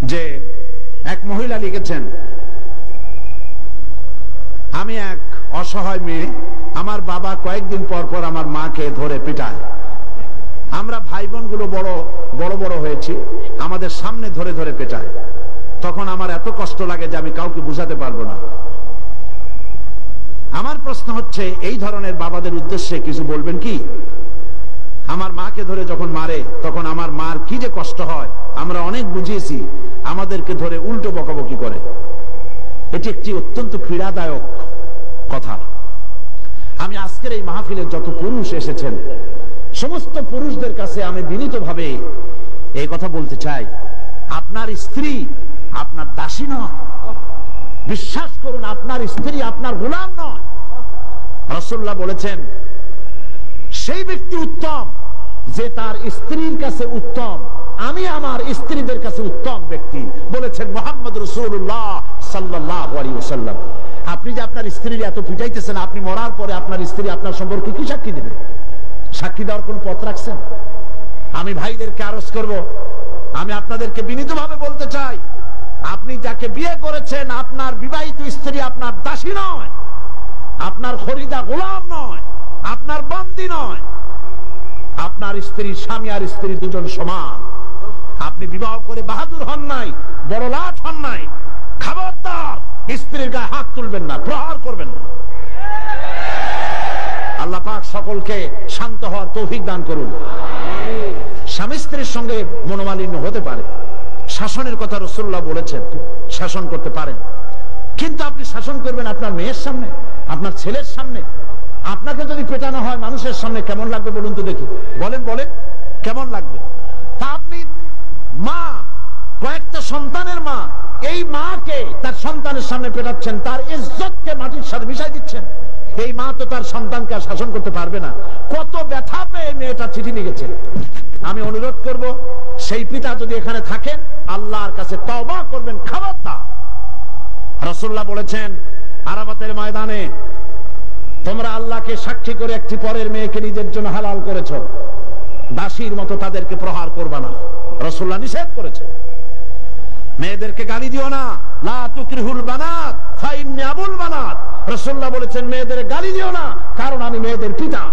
যে এক মহিলা লিখেছেন, আমি এক অসহায় মেয়ে, আমার বাবা কয়েকদিন পর পর আমার মাকে ধরে পিটায়। আমরা ভাই বোনগুলো বড় বড় হয়েছি, আমাদের সামনে ধরে ধরে পেটায়। তখন আমার এত কষ্ট লাগে যে আমি কাউকে বুঝাতে পারবো না। আমার প্রশ্ন হচ্ছে, এই ধরনের বাবাদের উদ্দেশ্যে কিছু বলবেন কি? আমার মাকে ধরে যখন মারে তখন আমার মার কি যে কষ্ট হয় আমরা অনেক বুঝিয়েছি, আমাদেরকে ধরে উল্টো বকাবকি করে। এটি একটি অত্যন্ত পীড়াদায়ক কথা। আমি আজকের এই মাহফিলে যত পুরুষ এসেছেন সমস্ত পুরুষদের কাছে আমি বিনীতভাবে এই কথা বলতে চাই, আপনার স্ত্রী আপনার দাসী নয়। বিশ্বাস করুন, আপনার স্ত্রী আপনার গোলাম নয়। রাসূলুল্লাহ বলেছেন, সেই ব্যক্তি উত্তম যে তার স্ত্রীর কাছে উত্তম। আমি আমার স্ত্রীদের কাছে উত্তম ব্যক্তি, বলেছেন মুহাম্মদ রাসূলুল্লাহ সাল্লাল্লাহু আলাইহি ওয়াসাল্লাম। আপনি যে আপনার স্ত্রীর এত পিটাইতেছেন, আপনি মরার পরে আপনার স্ত্রী আপনার সম্পর্কে কি সাক্ষী দেবে? সাক্ষী দেওয়ার কোন পথ রাখছেন? আমি ভাইদেরকে আরজ করব, আমি আপনাদেরকে বিনীতভাবে বলতে চাই, আপনি যাকে বিয়ে করেছেন আপনার বিবাহিত স্ত্রী আপনার দাসী নয়, আপনার খরিদা গোলাম নয়, আপনার বন্দী নয়। আপনার স্ত্রী, স্বামী আর স্ত্রী দুজন সমান। আপনি বিবাহ করে বাহাদুর হন নাই, বড় লাট হন নাই। খবরদার স্ত্রীর গায়ে হাত তুলবেন না, প্রহার করবেন না। আল্লাহ পাক সকলকে শান্ত হওয়ার তৌফিক দান করুন। স্বামী স্ত্রীর সঙ্গে মনোমালিন্য হতে পারে, শাসনের কথা রাসূলুল্লাহ বলেছেন, শাসন করতে পারেন, কিন্তু আপনি শাসন করবেন আপনার মেয়ের সামনে, আপনার ছেলের সামনে। আপনাকে যদি পেটানো হয় মানুষের সামনে কেমন লাগবে বলুন তো দেখি? বলেন বলেন, কেমন লাগবে? তা আপনি মা, কয়েকটা সন্তানের মা, এই মাকে তার সন্তানের সামনে পেটাচ্ছেন, তার ইজ্জতকে মাটির সাথে মিশাই দিচ্ছেন। এই মা তো তার সন্তানকে আর শাসন করতে পারবে না। কত ব্যথা পেয়ে মেয়েটা চিঠি লিখেছে। আমি অনুরোধ করব, সেই পিতা যদি এখানে থাকেন আল্লাহর কাছে তওবা করবেন, খবরদার। রাসূলুল্লাহ বলেছেন আরাফাতের ময়দানে, তোমরা আল্লাহকে সাক্ষী করে একটি পরের মেয়েকে নিজের জন্য হালাল করেছো, দাসীর মতো তাদেরকে প্রহার করবা না। রাসূলুল্লাহ নিষেধ করেছেন। মেয়েদেরকে গালি দিও না, লা তুকরিহুল বানাত ফাইন্নী আবুল বানাত। রাসূলুল্লাহ বলেছেন মেয়েদের গালি দিও না, কারণ আমি মেয়েদের পিতা।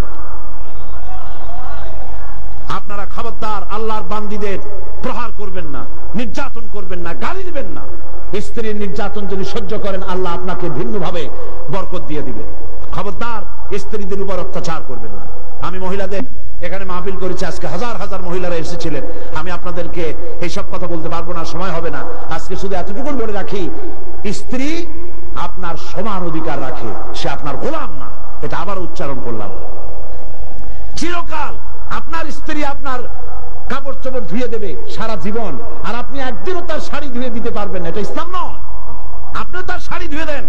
আপনারা খবরদার আল্লাহর বান্দীদের প্রহার করবেন না, নির্যাতন করবেন না, গালি দিবেন না। স্ত্রীর নির্যাতন যদি সহ্য করেন আল্লাহ আপনাকে ভিন্নভাবে বরকত দিয়ে দিবে। খবরদার স্ত্রীদের উপর অত্যাচার করবেন না। আমি মহিলাদের এখানে মাহফিল করেছি, আজকে হাজার হাজার মহিলারা এসেছিলেন। আমি আপনাদেরকে এইসব কথা বলতে পারবো না, সময় হবে না। আজকে শুধু এতটুকু বলে রাখি, স্ত্রী আপনার সমান অধিকার রাখে, সে আপনার গোলাম না। এটা আবার উচ্চারণ করলাম। চিরকাল আপনার স্ত্রী আপনার কাপড় চোপড় ধুয়ে দেবে সারা জীবন, আর আপনি একদিনও তার শাড়ি ধুয়ে দিতে পারবেন না। এটা ইসলাম নয়। আপনি তার শাড়ি ধুয়ে দেন,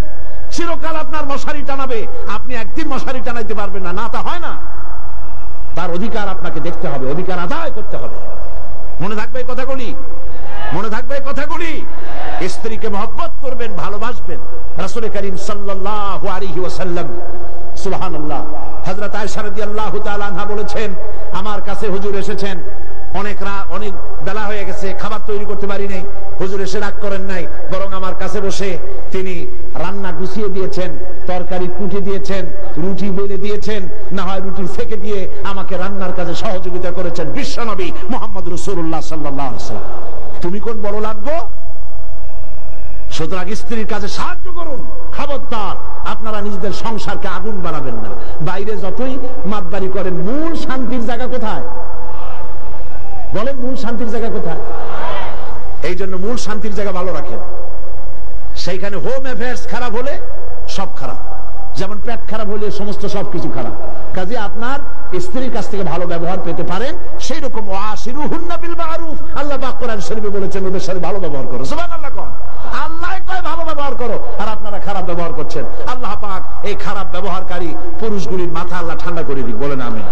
চিরকাল আপনার মশারি টানাবে, আপনি একদিন মশারি টানাইতে পারবেন না। না, তা হয় না। তার অধিকার আপনাকে দেখতে হবে, অধিকার আদায় করতে হবে। মনে থাকবে এই কথাগুলি, মনে থাকবে এই কথাগুলি। স্ত্রীকে মহব্বত করবেন, ভালোবাসবেন। রাসূল করিম সাল্লাল্লাহু আলাইহি ওয়াসাল্লাম, সুবহানাল্লাহ, হযরত আয়েশা রাদিয়াল্লাহু তাআলা আনহা বলেছেন, আমার কাছে হুজুর এসেছেন, অনেক বেলা হয়ে গেছে, খাবার তৈরি করতে পারি নাই। হুজুর এসে রাগ করেন নাই, বরং আমার কাছে বসে তিনি রান্না গুছিয়ে দিয়েছেন, তরকারি কুটে দিয়েছেন, রুটি বেলে দিয়েছেন, না হয় রুটি সেকে দিয়ে আমাকে রান্নার কাজে সহযোগিতা করেছেন। বিশ্বনবী মুহাম্মদ রাসূলুল্লাহ সাল্লাল্লাহু আলাইহি ওয়াসাল্লাম। তুমি কোন বড় লাগবো? সুতরাং স্ত্রীর কাজে সাহায্য করুন। খবরদার আপনারা নিজেদের সংসারকে আগুন বানাবেন না। বাইরে যতই মাতবাড়ি করেন, মূল শান্তির জায়গা কোথায়? বলেন, মূল শান্তির জায়গা কোথায়? এই জন্য মূল শান্তির জায়গা ভালো রাখেন। সেইখানে হোম অ্যাফেয়ার্স খারাপ হলে সব খারাপ। যেমন পেট খারাপ হলে সমস্ত সবকিছু খারাপ। কাজে আপনার স্ত্রীর কাছ থেকে ভালো ব্যবহার পেতে পারেন, সেই রকম ওয়াশিরুহুন্না বিল মারুফ, আল্লাহ পাক কোরআন শরীফে বলেছেন ওদের সাথে ভালো ব্যবহার করো। সুবহানাল্লাহ। কোন আল্লাহ কয় ভালো ব্যবহার করো, আর আপনারা খারাপ ব্যবহার করছেন। আল্লাহ পাক এই খারাপ ব্যবহারকারী পুরুষগুলির মাথা আল্লাহ ঠান্ডা করে দিক, বলেন আমিন।